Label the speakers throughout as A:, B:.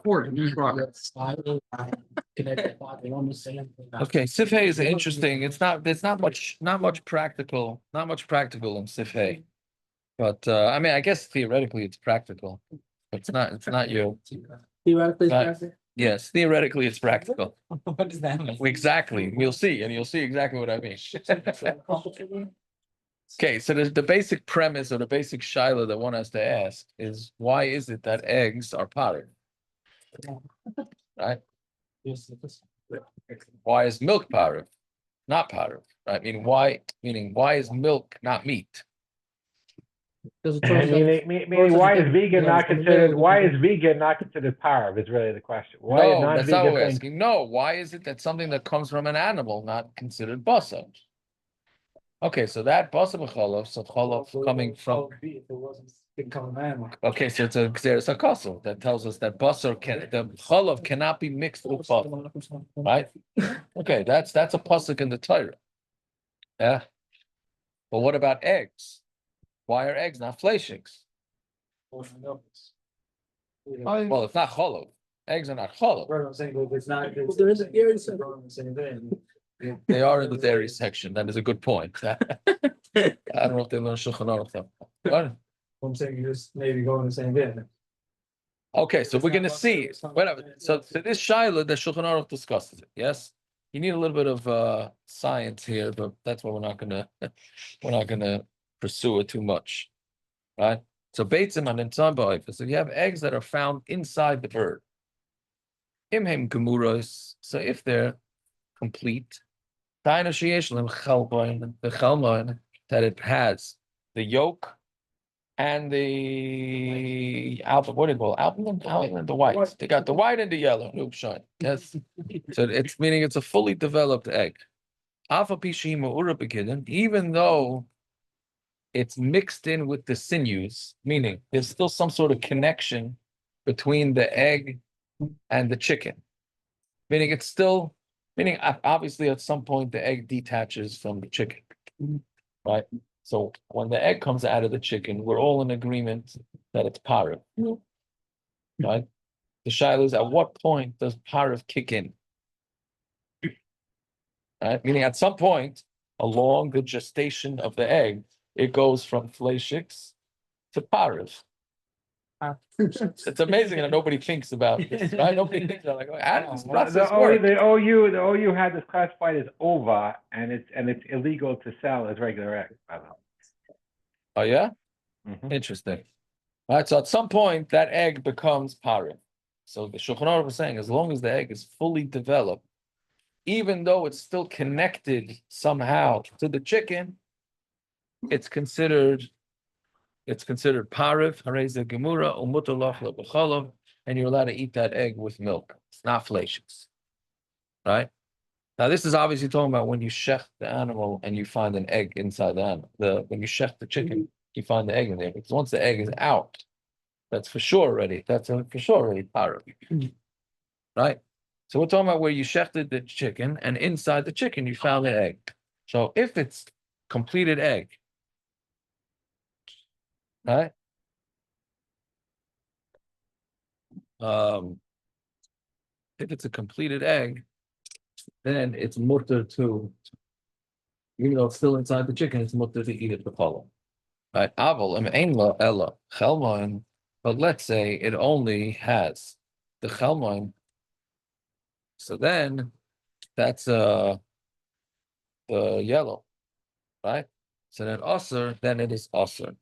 A: report in your truck.
B: Okay, Sif Hay is interesting. There's not much practical in Sif Hay. But I mean, I guess theoretically it's practical. But it's not you.
C: Theoretically, it's
B: Right.
C: practical.
B: Yes, theoretically it's practical.
A: What does that mean?
B: Exactly. You'll see exactly what I mean. Okay, so the basic premise or the basic shaila that one has to ask is why is it that eggs are powdered? Right? Why is milk powdered? Not powdered, right? Meaning why is milk not meat?
D: Meaning why is vegan not considered parv is really the question. Why is
B: No, that's not
D: non-vegan
B: what we're
D: thing?
B: asking. No, why is it that something that comes from an animal not considered basar? Okay, so that basar b'chalav, so chalav coming from. Okay, so it's a xeris hakasel that tells us that the chalav cannot be mixed with basar, right? Okay, that's a pasuk in the Torah. Yeah, but what about eggs? Why are eggs not fleshings? Well, it's not chalav. Eggs are not chalav.
C: I'm saying, but it's not. There is a dairy
B: They are in the dairy section. That is a good point. I don't know if they learn Shulchan Aruch though. What?
C: I'm saying you just maybe go in the same bin.
B: Okay, so we're gonna see. Whatever. So this shaila, the Shulchan Aruch discusses it. Yes, you need a little bit of science here, but that's why we're not gonna pursue it too much, right? So beitzim and insan. So you have eggs that are found inside the bird. Imhem gemuros. So if they're complete, the chelmoin that it has the yolk and the what do you call it? Albumin, the white. They got the white and the yellow. Yes. So it's meaning it's a fully developed egg. Even though it's mixed in with the sinews, meaning there's still some sort of connection between the egg and the chicken. Meaning obviously at some point the egg detaches from the chicken, right? So when the egg comes out of the chicken, we're all in agreement that it's parv, right? The shaila is at what point does parv kick in? Right? Meaning at some point along the gestation of the egg, it goes from fleshix to parv. It's amazing that nobody thinks about this, right? Nobody thinks about how does this process work?
D: The OU had this classified as ova, and it's illegal to sell as regular eggs.
B: Oh yeah,
D: Mm-hmm.
B: Interesting. All right, so at some point that egg becomes parv. So the Shulchan Aruch was saying, as long as the egg is fully developed, even though it's still connected somehow to the chicken, it's considered parv, hareza gemura, umutalach lebechalav, and you're allowed to eat that egg with milk. It's not fleshings, right? Now this is obviously talking about when you shech the animal and you find an egg inside the animal. When you shech the chicken, you find the egg in there because once the egg is out, that's for sure already. That's for sure already parv, right? So we're talking about where you shechted the chicken and inside the chicken you found the egg. So if it's completed egg, right? If it's a completed egg, then it's mutter to, even though it's still inside the chicken, it's mutter to eat it the follow. Right? Aval ella chelmoin, but let's say it only has the chelmoin. So then that's the yellow, right? So then osir, then it is osir.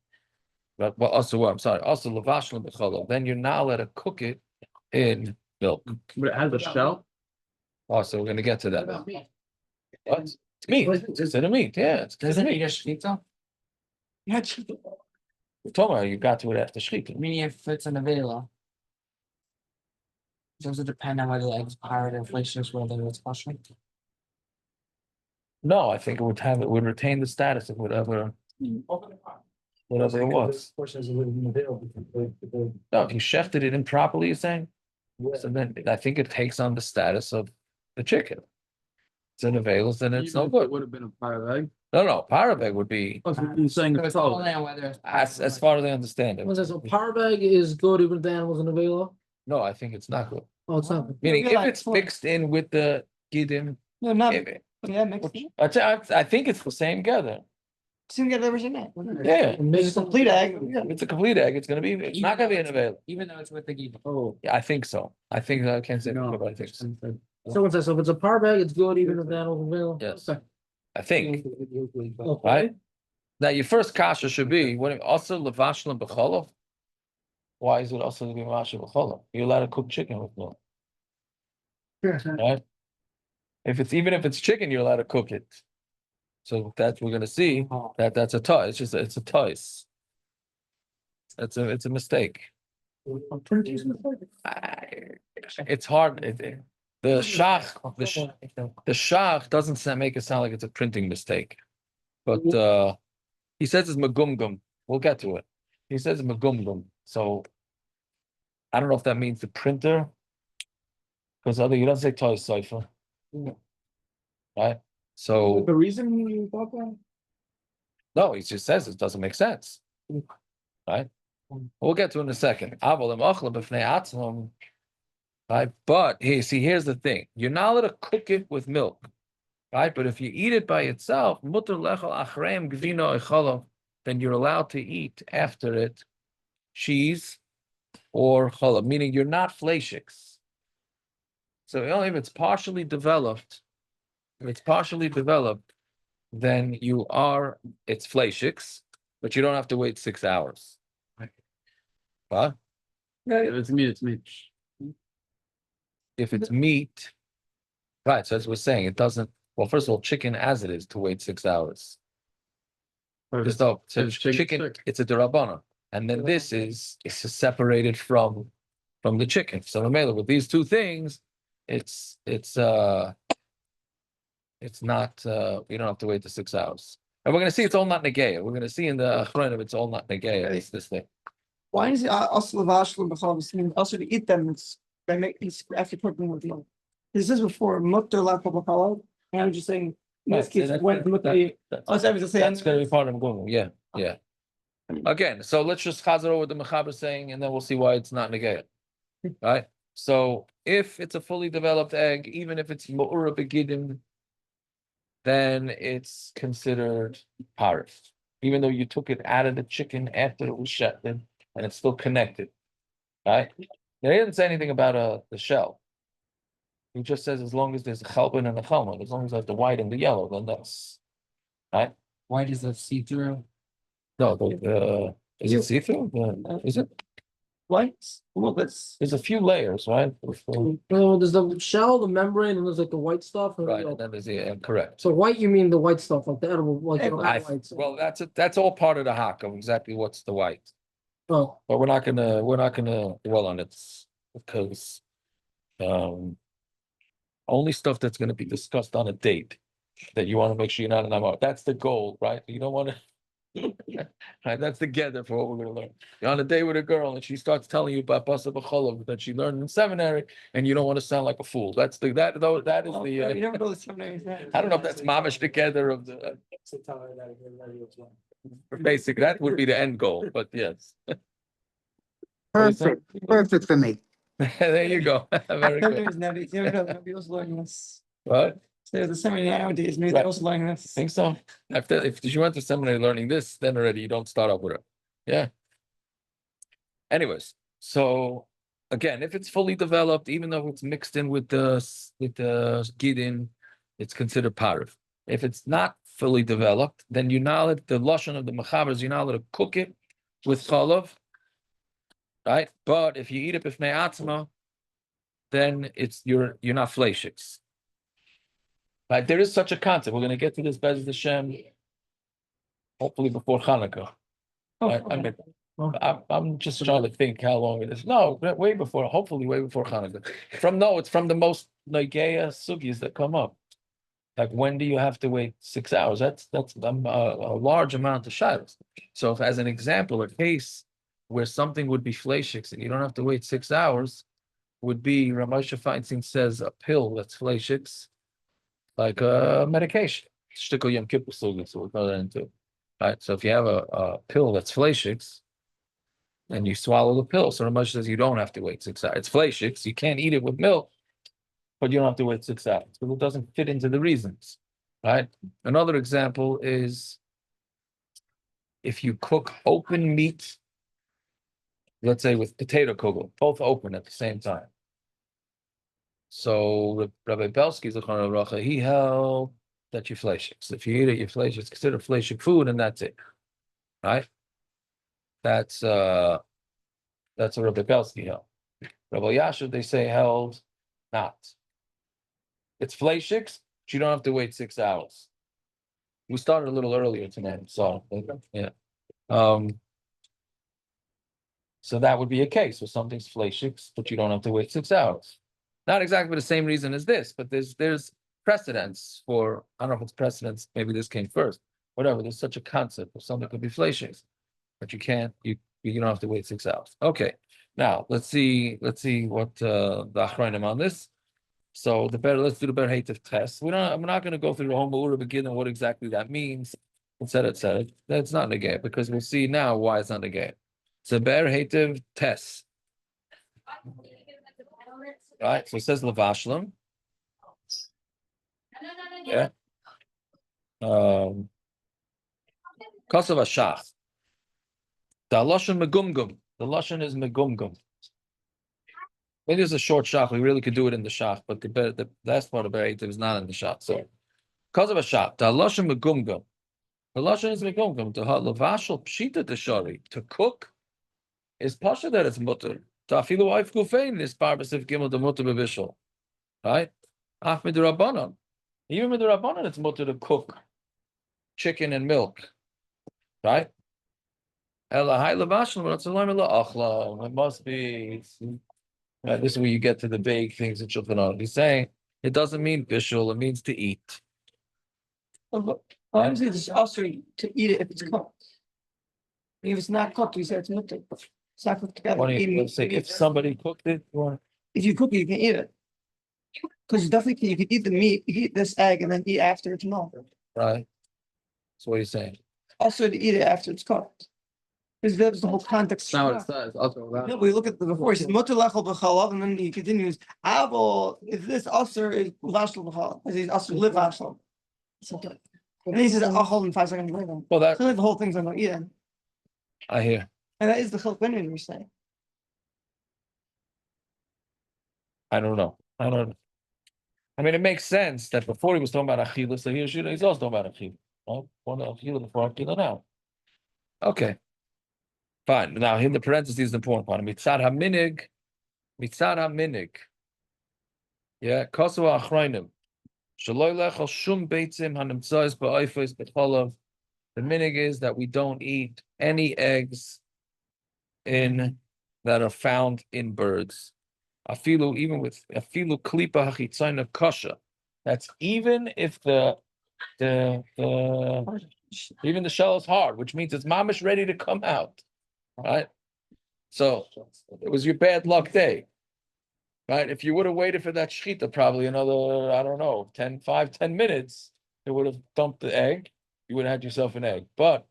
B: But what osir? What? I'm sorry, osir levashlim b'chalav. Then you're not allowed to cook it in milk.
A: But it has a shell.
B: Oh, so we're gonna get to that. What? It's meat. It's in a meat. Yeah, it's
A: Doesn't
B: meat.
A: eat a shchita? Yeah, shchita.
B: We're talking about you got to it after shchita.
A: Meaning if it's an avela. Does it depend on whether the egg's parv or fleshings, whether it's kosher?
B: No, I think it would retain the status of whatever it was. No, if you shefted it improperly, you're saying? So then I think it takes on the status of the chicken. It's in avails, then it's no good.
A: It would have been a parv egg.
B: No, parv egg would be
A: You're saying it's all whether it's
B: as far as I understand it.
C: So parv egg is good even if the animal's in a vela?
B: No, I think it's not good.
C: Oh, it's not.
B: Meaning,
A: Yeah,
B: if
A: like
B: it's
A: what?
B: mixed in with the gidim,
A: No, not,
B: if it-
A: yeah, mixed. in.
B: I think it's the same gather.
A: Soon get everything in.
B: Yeah,
A: It's a complete egg. Yeah.
B: if it's a complete egg, it's not gonna be an available.
A: Even though it's with the geek.
C: Oh.
B: Yeah, I think so. I think I can't say,
C: No.
B: but I think so.
C: Someone says, so if it's a par bag, it's good even if that was available.
B: Yes.
C: Okay.
B: I think,
C: Okay.
B: right? Now, your first kasha should be, what, also levashlim b'cholov? Why is it also to be mashal b'cholov? You're allowed to cook chicken with milk, right? Even if it's chicken, you're allowed to cook it. So that's, we're gonna see that's a toy. It's a toys. It's a mistake. It's hard. The shach doesn't make it sound like it's a printing mistake, but he says it's magumgum. We'll get to it. He says it's magumgum. So I don't know if that means the printer, because you don't say toy cipher, right? So
A: The reason you thought that?
B: no, he just says it doesn't make sense, right? We'll get to it in a second. Right, but here's the thing: you're not allowed to cook it with milk, right? But if you eat it by itself, then you're allowed to eat after it cheese or challah, meaning you're not fleishiks. So only if it's partially developed, then it's fleishiks, but you don't have to wait 6 hours. What?
C: If it's meat, it's meat.
B: If it's meat, right? So as we're saying, it doesn't. Well, first of all, chicken as it is to wait 6 hours. Just though chicken, it's a derabana, and then this is separated from the chicken. So Mamela, with these two things, it's not. You don't have to wait the 6 hours. And we're going to see it's all not negaya. We're going to see in the Achronim it's all not negaya. It's this thing.
A: Why is it also levashlim b'cholov? Also to eat them, it's by making after cooking with milk. This is before mutter lapa b'cholov. And I'm just saying, in this case, when mutter. Oh, so I was just saying.
B: That's going to be part of Gungu. Yeah. Again, so let's just chazar over what the Mechaber saying, and then we'll see why it's not negaya. Right? So if it's a fully developed egg, even if it's mu'ura begidim, then it's considered parif. Even though you took it out of the chicken after it was shetted, and it's still connected. Right? They didn't say anything about the shell. He just says as long as there's a chalbin and a chalmon, as long as there's the white and the yellow, then that's right.
A: Why does that see through?
B: No, is it see-through? Is it?
A: What? Well, that's.
B: There's a few layers, right?
C: No, there's the shell, the membrane, and there's like the white stuff.
B: Right, and then there's correct.
C: So white, you mean the white stuff, like the edible, like
A: Hey,
C: the white.
B: Well, that's all part of the hack of exactly what's the white.
C: Oh,
B: But we're not gonna dwell on it because only stuff that's gonna be discussed on a date that you want to make sure you're not an amar. That's the goal, right? You don't want to. Right, that's together for what we're gonna learn. You're on a date with a girl and she starts telling you about Basar b'cholov that she learned in seminary, and you don't want to sound like a fool. That is the.
A: You never know the seminary.
B: I don't know if that's mamish together of the basic. That would be the end goal, but yes.
E: Perfect for me.
B: There you go. Very good.
A: Seminaries nowadays, you never know, maybe also learning this.
B: What?
A: There's a seminary nowadays, maybe
B: Right.
A: they're also learning this.
B: Think so? If you went to seminary learning this, then already you don't start off with it. Yeah. Anyways, so again, if it's fully developed, even though it's mixed in with the gidin, it's considered parif. If it's not fully developed, then you're not allowed, the lashon of the mechaber, you're not allowed to cook it with cholov, right? But if you eat it b'fnei atzma, then you're not fleishiks. Right, there is such a concept. We're going to get to this Bez Hashem, hopefully before Hanukkah. Right? I mean, I'm just trying to think how long it is. No, way before. Hopefully, way before Hanukkah. It's from the most Nageya sugis that come up. Like, when do you have to wait 6 hours? That's a large amount of shilas. So, if as an example, a case where something would be fleishiks and you don't have to wait 6 hours would be Ramosha Feinstein says a pill that's fleishiks. Like a medication, shtickle yom kippur sugi, so we'll go into. Right, so if you have a pill that's fleishiks, and you swallow the pill. So much says you don't have to wait 6 hours. It's fleishik, you can't eat it with milk, but you don't have to wait 6 hours because it doesn't fit into the reasons, right? Another example is if you cook open meat, let's say with potato kugel, both open at the same time. So Rabbi Belsky, he held that you fleishik. So if you eat it, you fleishik. It's considered fleishik food, and that's it, right? That's a Rabbi Belsky held. Rabbi Yashu, they say, held not. It's fleishiks, but you don't have to wait 6 hours. We started a little earlier tonight, so yeah. So that would be a case where something's fleishiks, but you don't have to wait 6 hours. Not exactly the same reason as this, but there's precedence for, I don't know if it's precedence, maybe this came first. Whatever, there's such a concept of something could be fleishiks, but you don't have to wait 6 hours. Okay, now let's see what the achronim on this. So let's do the ber hativ test. I'm not going to go through the whole Ma'ura begin and what exactly that means, etc., etc. That's not negay because we'll see now why it's not negay. It's a ber hativ test, right? So it says levashlam. Yeah. Kosav ashach. The lashon megumgum. The lashon is megumgum. Maybe it's a short shach. We really could do it in the shach, but the last part of ber hativ is not in the shach. So kosav ashach. The lashon megumgum. The lashon is megumgum. To levashal pshita deshari. To cook is pasha that it's mutter. To afilu oif gufein is parbasif gimel the mutter bevishal. Right? Af midrabanan. Even midrabanan, it's mutter to cook chicken and milk. Right? It must be. This is where you get to the vague things that Shulchan He's saying it doesn't mean bishul; it means to eat.
A: Obviously, it's also to eat it if it's cooked. If it's not cooked, we say it's mutter. It's not cooked together.
B: Let's say if somebody cooked it,
A: If you cook it, you can eat it. Because definitely you can eat the meat, you can eat this egg, and then eat after it's melted.
B: right? That's what he's saying.
A: Also to eat it after it's cooked. Because that's the whole context.
C: Now it says.
A: No, we look at the before. He says mutter lechol b'chalav, and then he continues. Avol, if this usher is vashel b'chalav, because he's usher live vashel. And then he says, "I'll hold in 5 seconds later."
B: Well, that
A: So like the whole thing's on eating,
B: I hear.
A: and that is the chilk benyon you're saying.
B: I don't know. I mean, it makes sense that before he was talking about achila, so he's also talking about achila. Well, one achila before achila now. Okay. Fine. Now, in the parentheses is the important part. Mitzad haminig. Yeah, kosu achrayim. Shaloi lechol shum beitzim hanimtzais ba'oifos b'cholav. The minig is that we don't eat any eggs that are found in birds. Afilu, even with afilu klipa hachitzayna kosha. That's even if the even the shell is hard, which means it's mamish ready to come out. Right? So it was your bad luck day. Right? If you would have waited for that shechita probably another, I don't know, 10 minutes, it would have dumped the egg. You would have had yourself an egg. But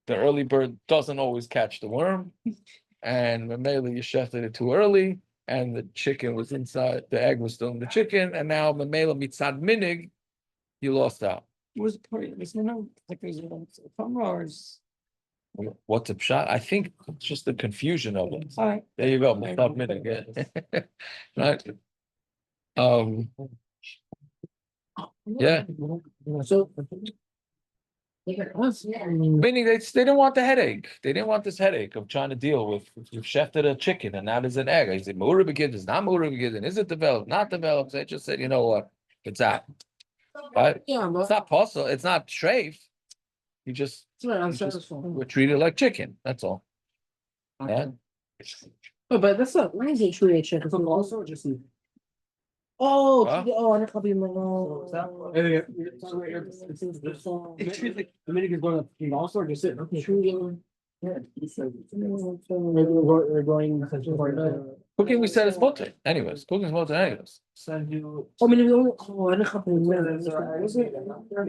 B: the early bird doesn't always catch the worm. And Mamela, you shefted it too early, and the chicken was inside, the egg was still in the chicken, and now Mamela mitzad minig, you lost out.
A: What was the point? There's no like there's a or
B: What's a shot? I think it's just the confusion of it.
A: all right.
B: There you go, mitzad minig. Yeah. Right. Yeah.
C: So.
B: Meaning they didn't want the headache. They didn't want this headache of trying to deal with you've shefted a chicken and now there's an egg. I said, Ma'ura begins, it's not Ma'ura begins, is it developed? Not developed. They just said, you know what? It's out. Right?
C: Yeah,
B: It's not possible. It's not treif. You just we're treated like chicken. That's all. Yeah.
C: Oh, but that's not. Why is it true chicken? It's also just. Oh,
B: Huh?
C: oh, I can't be my
A: It's true, like,
E: The minute is going to be also or just it.
B: Cooking we said is mutter. Anyways, cooking is mutter anyways.
E: Send you.
C: I mean, we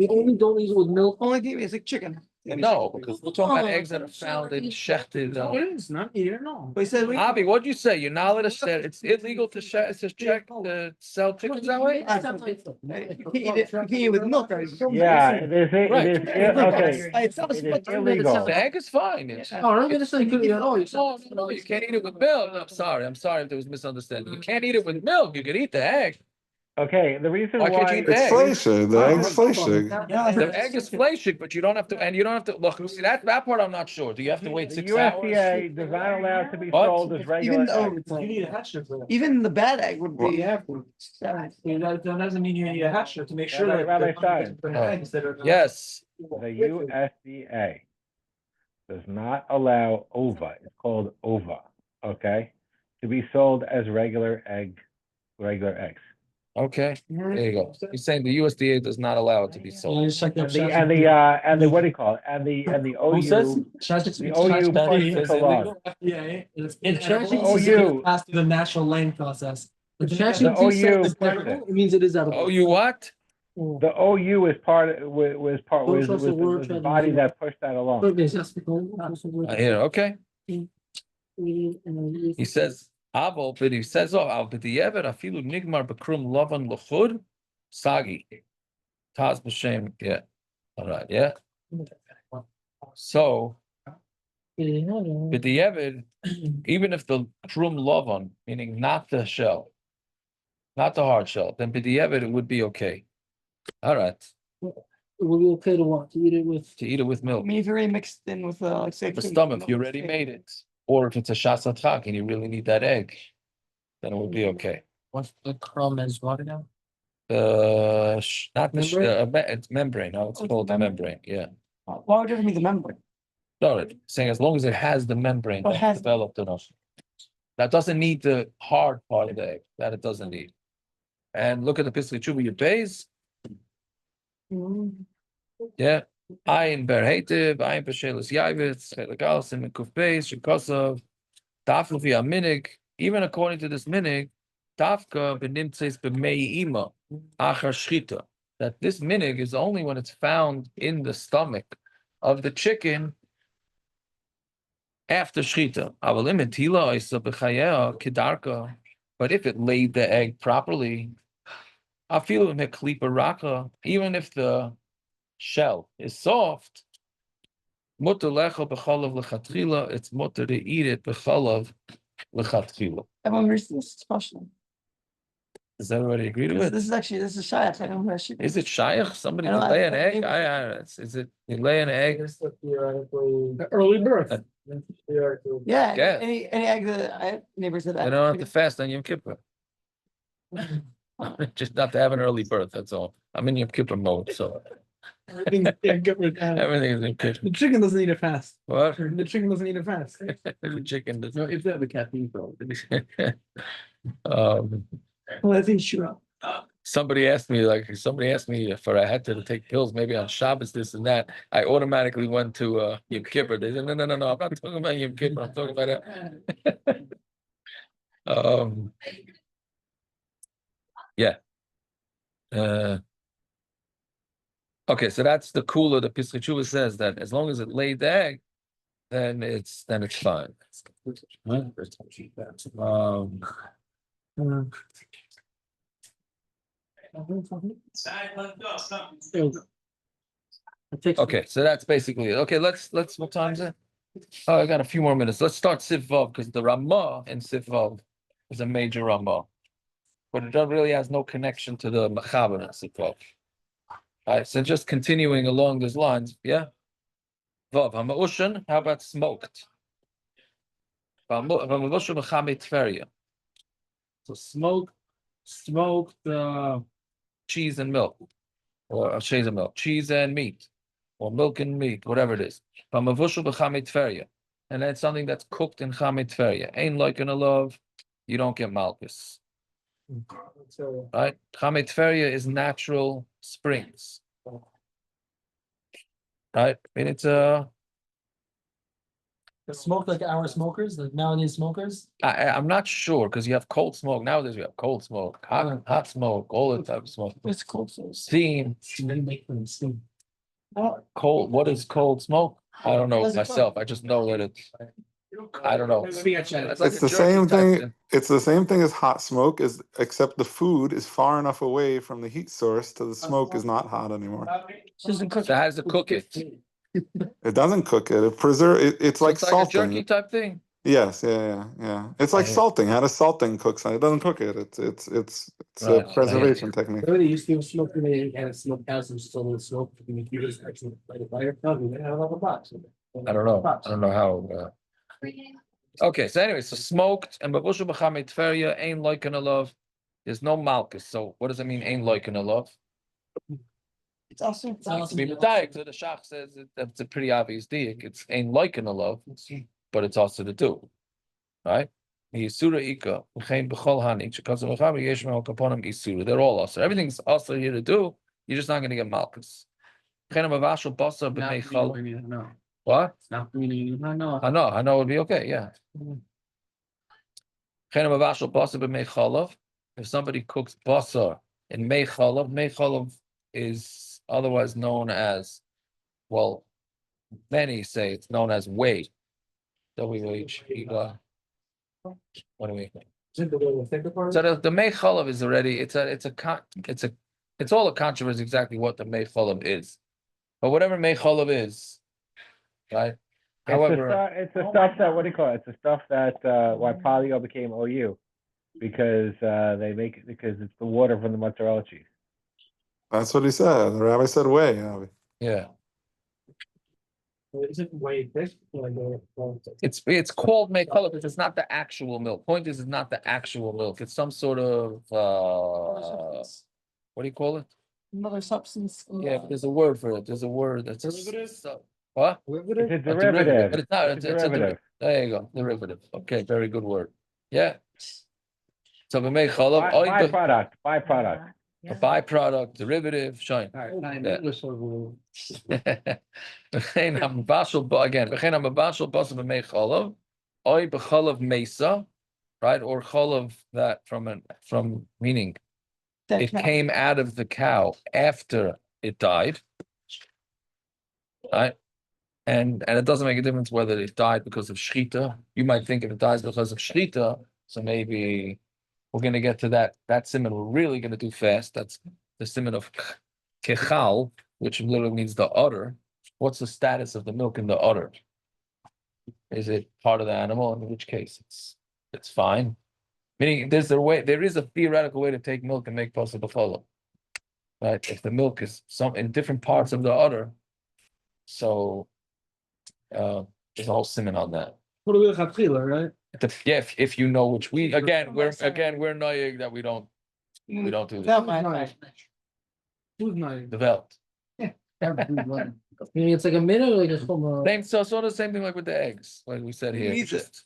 C: only don't use it with milk.
A: only give me it's like chicken.
B: No, because we're talking about
C: Oh,
B: eggs that are found in shechted.
C: No, it is not here, no.
A: But he said,
B: Avi, what'd you say? You're not allowed to say it's illegal to check to sell chickens that way?
A: you can eat it, you can eat it with milk. Right?
D: Yeah, it is,
B: Right.
D: it is, okay.
A: It's not
D: It is
A: a
D: illegal.
B: The egg is fine. It's-
C: Oh, I'm gonna say you couldn't eat it at all. You said.
B: No, you can't eat it with milk. I'm sorry if there was misunderstanding. You can't eat it with milk. You can eat the egg.
D: Okay, the reason
B: Why can't you
D: why.
B: eat the
F: It's
B: egg?
F: flashing. The egg's flashing.
B: The egg is flashing, but you don't have to look. See that part I'm not sure. Do you have to wait
D: The
B: 6 hours?
D: USDA does not allow it to be
B: What?
D: sold as regular eggs.
E: You need a hatcher for that.
A: Even the bad egg would be.
E: Yeah. That doesn't mean you need a hatcher to make sure
D: Rabbi-
E: that.
D: Rabbi
E: they're
D: Stein.
E: for eggs that are.
B: Yes.
D: The USDA does not allow ova, it's called ova, okay? To be sold as regular eggs.
B: Okay. There you go. He's saying the USDA does not allow it to be
E: Yeah,
B: sold.
E: just check
D: And
E: that.
D: the, what do you call it? And the
E: Who says?
D: OU, the OU pushes the law.
E: Yeah.
C: It's
D: OU.
E: Passed through the national lane process.
C: The
D: The
C: ChatGPT says
D: OU
C: it's
D: pushed
C: edible,
D: it.
C: it means it is edible.
B: Oh, you what?
D: The OU is was
C: Social
D: the body that pushed that along.
C: Okay, so that's the
B: I hear. Okay. He
C: He
B: says, Aval, but he says, oh, Al b'di'evet afilu nigmar b'krum lavan l'chud sagi. Taz b'shem. Yeah. All right. Yeah. So b'di'evet, even if the krum lavan, meaning not the shell, not the hard shell, then b'di'evet it would be okay. All right.
C: It will be okay to what? To eat it with.
B: To eat it with
A: I
B: milk.
A: mean, if you're already mixed in with, like, say.
B: The stomach, you already made it. Or if it's a shasatrak and you really need that egg, then it would be okay.
C: What's the crumb is what now?
B: Not the,
C: Membrane?
B: it's membrane, no, it's
A: Oh, it's
B: called the
A: membrane.
B: membrane, yeah.
A: Why would it be the membrane?
B: No, it's saying as long as it has the membrane
A: Oh, it
B: that's
A: has-
B: developed enough. That doesn't need the hard part of the egg, that it doesn't need. And look at the Piskei Tshuva Yudbeis, yeah. Ayin ber heitev, ayin b'shelis yavitz, chelik sim kuf beis, shekosov, dafka via minig, even according to this minig, dafka benimtzeis b'mei ima, achar shchita. That this minig is only when it's found in the stomach of the chicken after shchita. Avalim etila isa b'chayea kedarka. But if it laid the egg properly, afilu meklipa raka, even if the shell is soft, mutter lecha b'chalav lechatchila, it's mutter to eat it b'chalav lechatchila.
A: Everyone reads this question.
B: Does everybody agree to
A: This
B: it?
A: this is actually, this is Shayach. I don't know.
B: Is it shaykh? Somebody
A: I
B: can
A: don't-
B: lay
A: I-
B: an egg? Is it, you lay an egg?
E: Theoretically.
C: Early birth.
E: Theoretically.
A: Yeah,
B: Yeah.
A: any egg that I have neighbors that.
B: You don't have to fast on Yom Kippur. Just not to have an early birth, that's all. I'm in Yom Kippur mode, so
E: Everything, yeah, get rid of
B: everything is in Kippur.
E: The chicken doesn't eat it fast.
B: What?
E: The chicken doesn't eat it fast.
B: The chicken does.
E: No, if they have the caffeine problem.
B: Um,
A: Well, I think sure.
B: somebody asked me if I had to take pills, maybe on Shabbos, this and that. I automatically went to Yom Kippur. They said, no, I'm not talking about Yom Kippur. I'm talking about yeah. Okay, so that's the cooler. The Piskei Tshuva says that as long as it laid the egg, then it's fine. Okay, so that's basically it. Okay, let's what time is it? Oh, I got a few more minutes. Let's start Siv Vav because the Ramah in Siv Vav is a major Ramah, but it really has no connection to the Machaber in Siv Vav. All right, so just continuing along those lines, yeah. Vav Hama'ushan, how about smoked? Hama'ushan Mechamei Tveria. So smoked cheese and milk, or cheese and milk, cheese and meat, or milk and meat, whatever it is. B'mavushal b'chamei tveria, and that's something that's cooked in chamei tveria. Ain't like in a love, you don't get malchus. Right? Chamei tveria is natural springs. Right? I mean, it's
E: Smoke like our smokers, like nowadays smokers.
B: I'm not sure because you have cold smoke nowadays. We have cold smoke, hot smoke, all the type of smoke.
A: It's cool. So
B: Steam.
E: They make them steam.
B: Cold, what is cold smoke? I don't know myself. I just know that it's, I don't know.
E: Maybe I check.
B: It's like
F: It's
B: a
F: the
B: jerky
F: same
B: type
F: thing. It's the same thing as hot smoke, is except the food is far enough away from the heat source to the smoke is not hot anymore.
A: Doesn't cook.
B: So how does it cook it?
F: It doesn't cook it. It preserve. It's
B: So
F: like
B: it's like a jerky
F: salting.
B: type thing.
F: Yes, yeah. It's like
B: I-
F: salting. How does salting cook something? It doesn't cook it. It's a
B: Right.
F: preservation technique.
C: Remember they used to smoke when they had a smoke house and still little smoke. You just actually light a fire. No, they have a box.
B: I don't know. I don't know how. Okay, so anyway, so smoked and bavushu b'chamei tferia ain't like an love. There's no malchus. So what does it mean? Ain't like an love.
A: It's also.
B: To be medayik, so the shach says that's a pretty obvious diak. It's ain't like an love, but it's also to do, right? Yisura ika v'chein b'chol hani shekazim v'chavi yesh me'al kaponim yisura. They're all also. Everything's also here to do. You're just not going to get malchus. V'chein amavashal basar b'mei chal.
C: No,
B: What?
C: it's not really. No.
B: I know it'd be okay. Yeah. V'chein amavashal basar b'mei chalav. If somebody cooks basar in mei chalav is otherwise known as, well, many say it's known as whey. W-H. What do we think? So the mei chalav is already, it's all a controversy exactly what the mei chalav is. But whatever mei chalav is, right? However,
D: It's the stuff that, what do you call it? It's the stuff that, why polio became OU. Because, they make it, because it's the water from the mozzarella cheese.
F: That's what he said. The rabbi said, "Way." Avi.
B: yeah,
C: Is it way this?
B: it's called mei chalav because it's not the actual milk. Point is, it's not the actual milk. It's some sort of, what do you call it?
A: Another substance.
B: Yeah, but there's a word for it. There's a word that's what?
D: It's a
B: A
D: derivative.
B: but it's not.
D: It's a
B: It's a
D: derivative.
B: there you go, derivative. Okay, very good word. Yeah. So we make chalav,
D: Byproduct.
B: a byproduct, derivative, shine. V'chein hamabashal again. V'chein hamabashal basar b'mei chalav, oy b'chalav mesa, right? Or chalav that from meaning it came out of the cow after it died, right? And it doesn't make a difference whether it died because of shchita. You might think if it dies because of shchita, so maybe we're going to get to that siman. We're really going to do fast. That's the siman of kechal, which literally means the udder. What's the status of the milk in the udder? Is it part of the animal? In which case, it's fine. Meaning, there is a theoretical way to take milk and make pasa b'chala. Right? If the milk is in different parts of the udder, so there's a whole siman on that.
C: What do we have right?
B: Yeah, if you know which we're knowing that we don't do this.
C: Who's not?
B: Developed.
C: Meaning it's like a minute or like a full.
B: Same, so sort of the same thing like with the eggs, like we said here.
A: Needs it.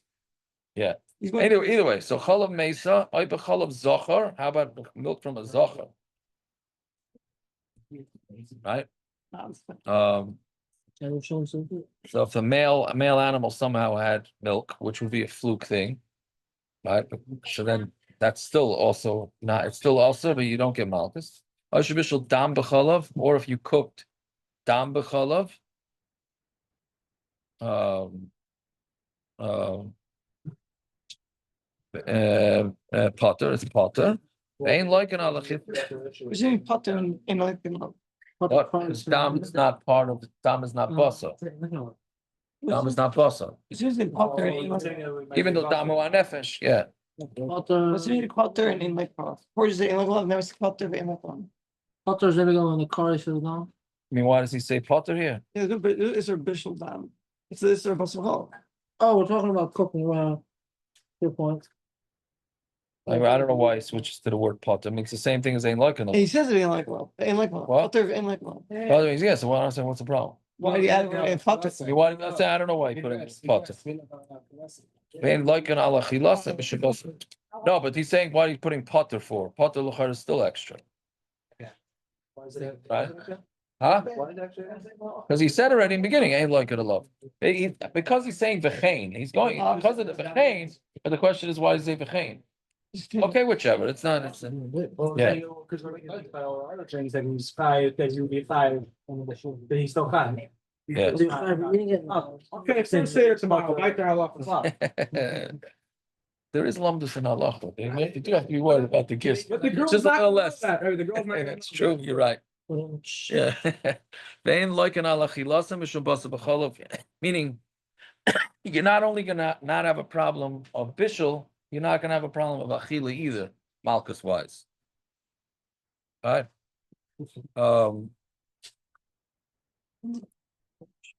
B: Yeah.
A: He's going
B: Either way, so chalav mesa, oy b'chalav zachar. How about milk from a zachar? Right. So if a male animal somehow had milk, which would be a fluke thing, right? So then that's still also not. It's still also, but you don't get malchus. Ashabishal dam b'chalav, or if you cooked dam b'chalav, potter, it's potter. Ain't like an alachit.
A: Is there any potter in like
B: What? Dam is not part of. Dam is not basa. Dam is not basa.
A: Is there any potter
B: Even though dam are nefesh, yeah.
A: What's the name potter in like or is it in like never see potter in like one?
C: Potter's never going in the car, should have gone.
B: I mean, why does he say potter here?
A: Yeah, it's a bishul dam. It's a basar.
C: Oh, we're talking about cooking. Good point.
B: Like, I don't know why he switches to the word potter. I mean, it's the same thing as ain't like
A: And
B: enough.
A: he says it in like one. In like one.
B: What?
A: Potter in like one.
B: By the way, yeah, so I don't understand what's the problem.
A: Why do you add in potter?
B: I mean, why did I say I don't know why he put it in potter? Ain't like an alachilas and b'shabasa. No, but he's saying why he's putting potter for. Potter luchar is still extra. Right? Huh? Because he said already in the beginning, ain't like it a love. Because he's saying v'chein, he's going because of the v'chein. But the question is, why does he say v'chein? Okay, whichever, it's not, it's, yeah.
E: Because we're looking at our other trains that he's five, that he would be five, but he's still five.
B: Yeah.
E: Oh, okay, if things say tomorrow, right there, I'll off the clock.
B: There is lumdus in halacha. You do have to be worried about the gifts.
E: But the girl's
B: Just a
E: not
B: little
E: gonna
B: less.
E: know that, or the girl's not gonna
B: That's
E: know
B: true, you're right. Yeah. Vein loiken ala chilasem mishum basa b'cholov. Meaning, you're not only gonna not have a problem of bishul, you're not gonna have a problem of achila either, malchus wise. Alright.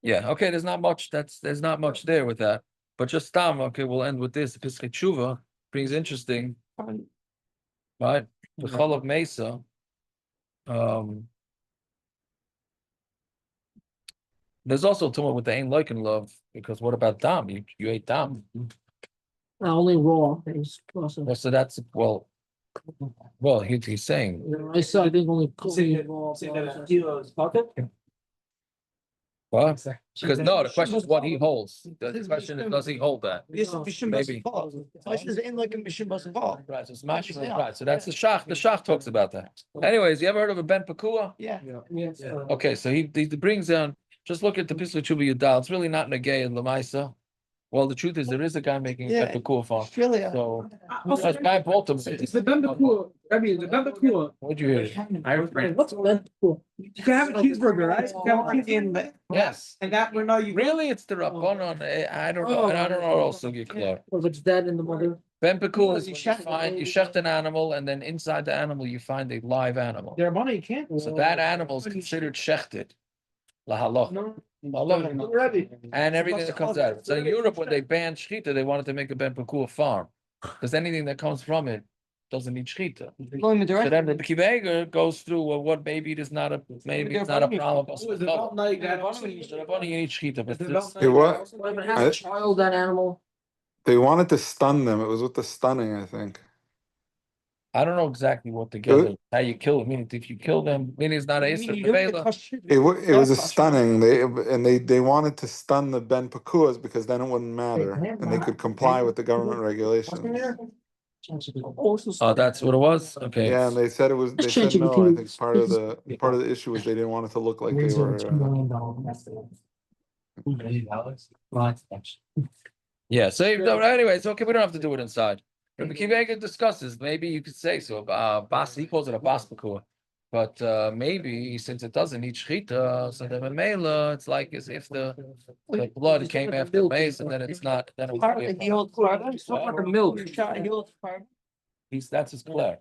B: Yeah, okay, there's not much, there's not much there with that. But just stam, okay, we'll end with this. Pischei tshuva brings interesting, right? The Chol of Mesa. There's also tumor with the Ein Loiken love, because what about dam? You ate dam.
C: Only raw things. Also.
B: Well, so that's well, he's saying.
C: I saw. I think only raw.
E: Kilos bucket?
B: What? Because no, the question is what he holds. The question is, does he hold that?
A: This is Mishum
B: Maybe.
A: Basar. The question is in like a Mishum Basar.
B: Right, so it's mashma, right. So that's the Shach. The Shach talks about that. Anyways, you ever heard of a Ben Pakua?
A: Yeah.
B: Okay, so he brings down. Just look at the Pischei Tshuva Yudal. It's really not negay in Lamaisa. Well, the truth is there is a guy making a
A: Yeah.
B: Ben Pakua farm.
A: Australia.
B: So that guy bought him.
E: It's the Bembakua, I mean, the Bembakua.
B: What'd you hear?
C: What's that? Cool.
E: You can have a cheeseburger, right? You can have a cheeseburger.
B: Yes.
E: And that, we're not, you.
B: Really, it's the Rabbanon. I don't know. And I don't know what else to get clear.
C: Or if it's dead in the mother.
B: Ben Pakua is you shecht an animal, and then inside the animal you find a live animal.
E: Their money, you can't.
B: So that animal is considered shechted. Lahaloch.
E: No.
B: Malach. And everything that comes out of it. So in Europe, when they banned shechita, they wanted to make a Ben Pakua farm. Because anything that comes from it doesn't need shechita.
A: Going the
B: So
A: direction.
B: then the Kiveger goes through, well, what maybe it's not a problem.
E: Oh, is it not like that?
B: So you need shechita, but this-
F: It was-
C: If it has a child, that animal.
F: They wanted to stun them. It was with the stunning, I think.
B: I don't know exactly what to get, how you kill them. Meaning, if you kill them, meaning it's not a Isra Tevela.
F: It was a stunning. They wanted to stun the Ben Pakuas because then it wouldn't matter and they could comply with the government regulations.
B: Oh, that's what it was? Okay.
F: Yeah, and they said it was. They said
C: changing
F: no. I
C: the
F: think part of the issue was they didn't want it to look like they were.
B: Yeah, so anyways, okay, we don't have to do it inside. Rabbi Kiva discusses, maybe you could say so. Bas, he calls it a bas pakua. But maybe since it doesn't need shechita, so the memela, it's like as if the blood came after the mace, and then it's not. Then it
A: Part of
B: would
A: the old part.
B: the milk. That's his clear.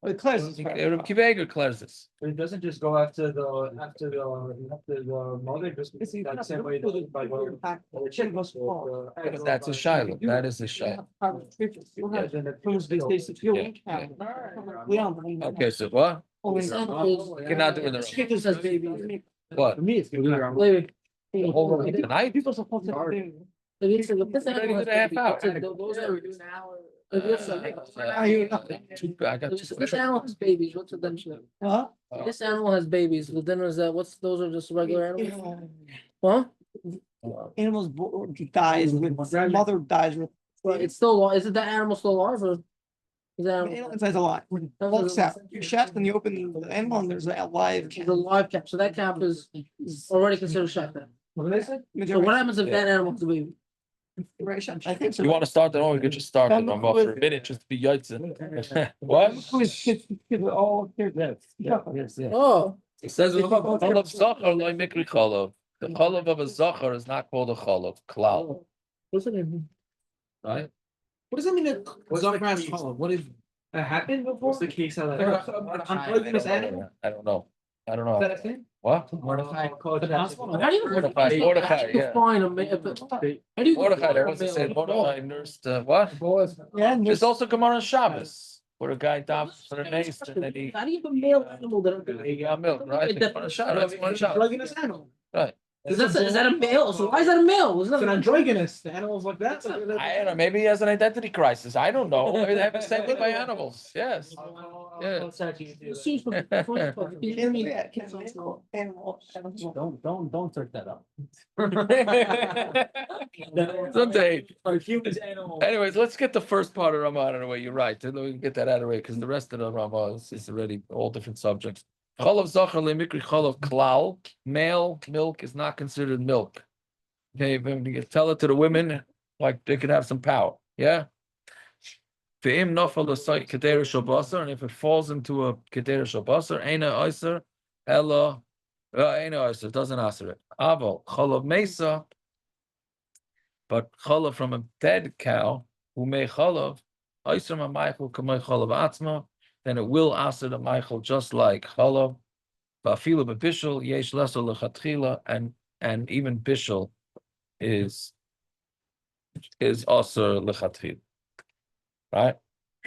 A: It clears.
B: Rabbi Kiva clears this.
E: But it doesn't just go after the mother, just.
A: It's
E: like the same way that by the chicken goes for.
B: But that's a shiloh. That is a shiloh. Okay, so what? You cannot do it in the room.
C: Chicken says baby.
B: What?
E: For me, it's good.
C: Wait.
B: Tonight?
A: People supposed to.
B: Already did a half hour.
C: Those are an hour.
B: I got
C: This animal has babies. What's the then?
A: Huh?
C: This animal has babies. The dinner is that. What's those are just regular animals? Huh?
A: Animals dies with mother dies with.
C: Well, it's still alive. Is it that animal still alive or? Is that
A: Animal inside's alive. Looks out. You chef and you open the animal and there's a live.
C: It's a live cap? So that cap is already considered chef then.
E: What did I say?
C: So what happens if that animal has a baby?
A: I think so.
B: You want to start that? Or we could just start it for a minute, just to be yaitzin. What?
E: Yes, yes.
C: Oh,
B: It says chalav zachar loy mikri chalav. The chalav of a zachar is not called a chalav. Klal,
C: what's it mean?
B: right?
E: What does that mean that Zafar has column? What is, that happened before? What's the case of that? Unpoisonous animal?
B: I don't know. I don't
E: Is that
B: know.
E: a thing?
B: What?
E: Mordecai.
C: How do you
B: Mordecai, yeah.
C: define a ma- how do you
B: Mordecai, there
C: define
B: was
C: a
B: a
C: male?
B: said Mordecai nursed what?
A: Yeah, and
B: There's
A: there's
B: also Gemara on Shabbos where a guy dies for a mace and then he
C: How do you have a male animal that?
B: got milk, right? Gemara on Shabbos. Gemara on Shabbos.
E: Drugging this animal.
B: Right.
C: Is that a male? So why is that a male?
E: It's an androgynous, the animals like that.
B: I don't know, maybe he has an identity crisis. I don't know. Maybe they have the same thing by animals. Yes. Yeah.
C: Don't search that up.
B: Someday.
C: Are humans animals?
B: Anyways, let's get the first part of Ramah out of the way. You're right. Then we can get that out of the way because the rest of the Ramah is already all different subjects. Chalav zachar lemikri chalav klal. Male milk is not considered milk. Okay, when you tell it to the women, like they could have some power. Yeah. Ve'im nafal l'sayt kedera shabasar, and if it falls into a kedera shabasar, eina oiser, ella, eina oiser, doesn't answer it. Aval chalav mesa, but chalav from a dead cow, who may chalav, oiser ma meichel kamei chalav atzma, then it will answer the meichel just like chalav. Va'afilu bebishul yesh lesser lechatchila, and even bishul is also lechatchila. Right?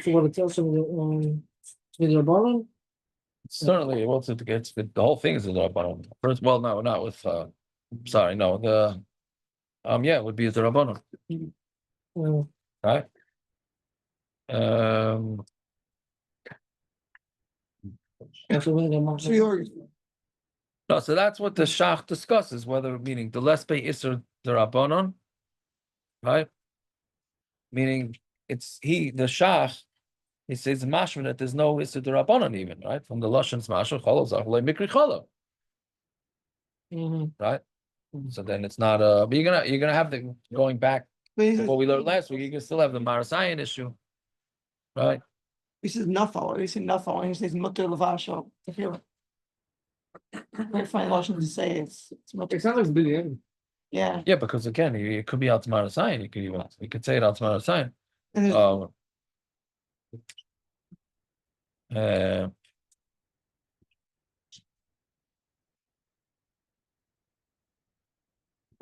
C: So what it tells them, with your bottom?
B: Certainly, it wants it to get the whole thing is in the Rabbanon. First, well, no, not with. Sorry, no, the. Yeah, it would be the Rabbanon, right? No, so that's what the Shach discusses, whether meaning the less pay iser the Rabbanon, right? Meaning it's the Shach. He says mashma that there's no iser the Rabbanon even, right? From the Lashon's mashma cholav zachar mikri cholav, right? So then it's not but you're gonna have the going back to what we learned last week. You can still have the Marasayan issue, right?
A: He says nafal. He says nafal. And he says mutter levasho. I find Lashon to say it's mutter.
E: It sounds like it's busy.
A: Yeah.
B: Yeah, because again, it could be out to Marasayan. You could say it out to Marasayan.
A: And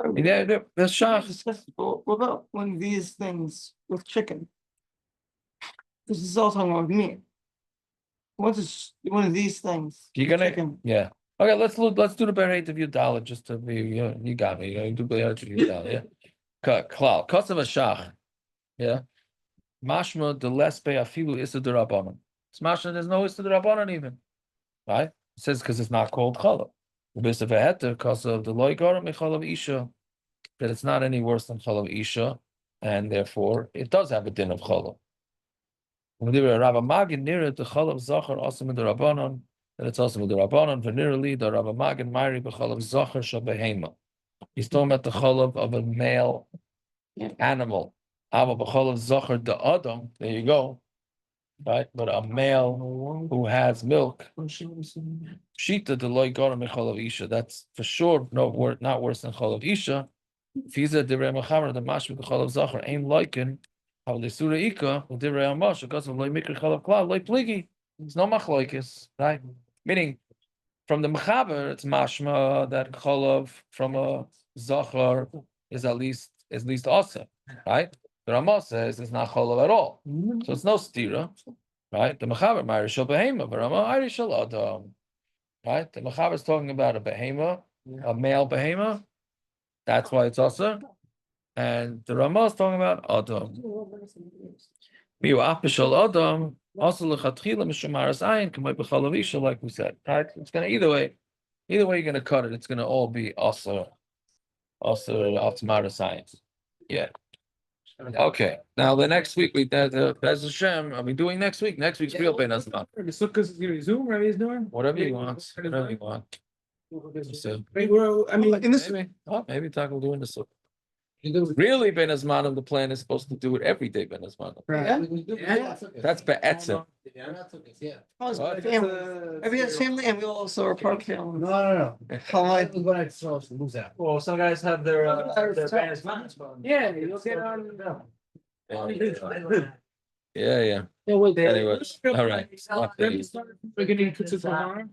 B: The Shach.
A: what about when these things with chicken? This is all talking about meat. What is one of these things?
B: You're gonna,
A: Chicken.
B: yeah. Okay, let's do the berate of Yudala just to be. You got me. You do berate of Yudala, yeah. Klal kosav shach, yeah. Mashma the less pay afilu issa derabanan. It's mashma. There's no issa derabanan even, right? It says because it's not called chalav. The best of a heter because of the loigar mechalav isha, that it's not any worse than chalav isha, and therefore it does have a din of chalav. When they were Rabba Magin near the chalav zachar also with the rabbanon, that it's also with the rabbanon. Venerally the Rabba Magin mari b'chalav zachar shabehema. He's talking about the chalav of a male animal. Ava b'chalav zachar the adam. There you go, right? But a male who has milk, shita the loy garam b'chalav isha. That's for sure not worse than chalav isha. Fiza the remachamer the mash with the chalav zachar ain't liken. How the surah ika will divrei amash because of loy mikri chalav klal loy pligi. It's no machlokes, right? Meaning, from the mechaber, it's mashma that chalav from a zachar is at least asa, right? The Ramah says it's not chalav at all, so it's no stira, right? The mechaber ma'irishal behema, but Ramah irishal adam, right? The mechaber is talking about a behema, a male behema. That's why it's asa. And the Ramah is talking about Adam. Miu apishal Adam, also lechatchila mishamaras ayin kamay b'chalavisha, like we said. Right? It's gonna either way you're gonna cut it. It's gonna all be also optimaris ayin. Yeah. Okay. Now the next week Bez Hashem. Are we doing next week? Next week's real Ben Azman.
E: The sukkah is gonna resume. Rabbi is doing
B: Whatever you want. Whatever you want. So, maybe talk we'll do in the sukkah. Really, Ben Azman the plan is supposed to do it every day. Ben Azman.
A: Yeah.
B: That's be'etzim.
A: Every family, and we also are part family.
E: No.
C: Well, some guys have their banners mountains.
E: Yeah, you'll get on.
B: Yeah.
C: Yeah, wait,
B: Anyway, all right.
E: We're getting to tomorrow.